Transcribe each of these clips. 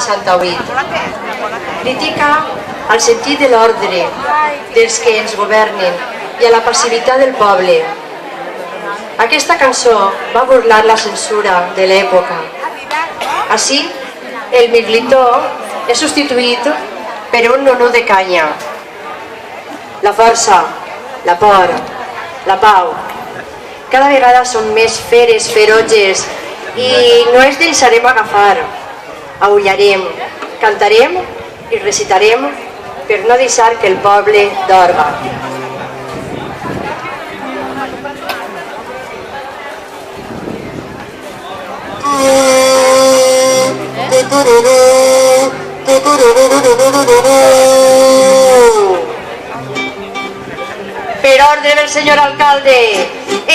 68. Critica el sentit de l'ordre dels que ens governen i a la passivitat del poble. Aquesta cançó va burlar la censura de l'època. Així, el mirlitó és substituït per un nonó de canya. La força, la por, la pau, cada vegada són més feres, ferotges, i no ens deixarem agafar. Aullarem, cantarem i recitarem per no deixar que el poble dorma. Per ordre del senyor alcalde,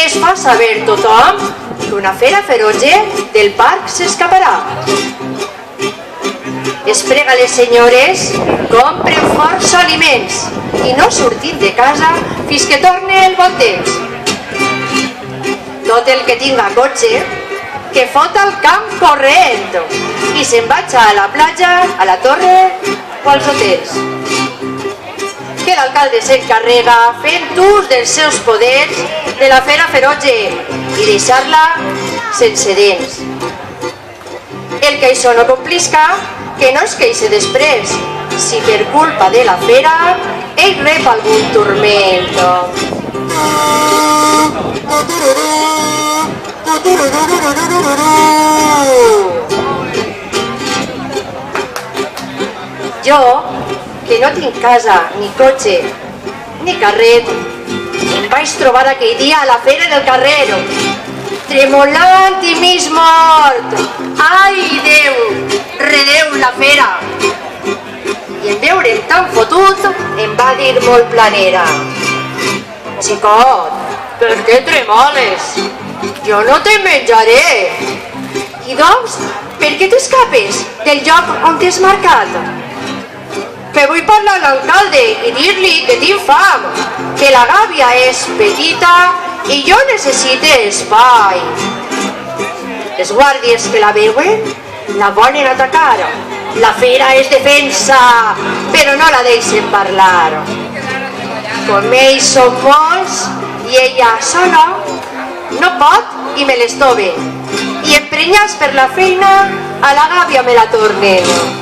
es fa saber tothom que una fera ferotge del parc s'escaparà. Es prega a les senyores compren força aliments i no surtin de casa fins que torne el bon temps. Tot el que tinga cotxe, que fot al camp corrent i se'n vaig a la platja, a la torre o als hotels. Que l'alcalde s'encarrega fent ús dels seus poders de la fera ferotge i deixar-la sense dents. El que això no complisca, que no es queixe després, si per culpa de la fera ell rep algun turmento. Jo, que no tinc casa, ni cotxe, ni carret, em vaig trobar aquell dia a la fera del carrer, tremolant i mig mort. Ai, Déu, redeu la fera. I en veure'm tan fotut, em va dir molt planera: xicot, per què tremoles? Jo no te menjaré. I doncs, per què t'escapes del lloc on t'has marcat? Que vull parlar a l'alcalde i dir-li que tinc fam, que la gàbia és petita i jo necessito espai. Els guàrdies que la veuen la volen atacar. La fera és defensa, però no la deixen parlar. Com ells són molts i ella sola, no pot i me l'estove. I emprenyats per la feina, a la gàbia me la tornen.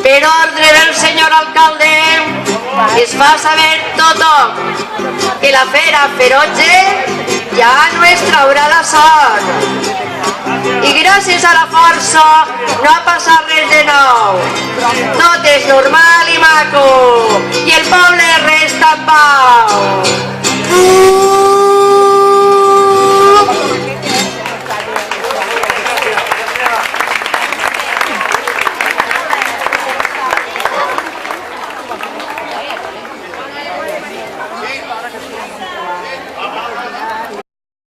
Per ordre del senyor alcalde, es fa saber tothom que la fera ferotge ja no es traurà la son. I gràcies a la força no ha passat res de nou. Tot és normal i maco i el poble resta en pau.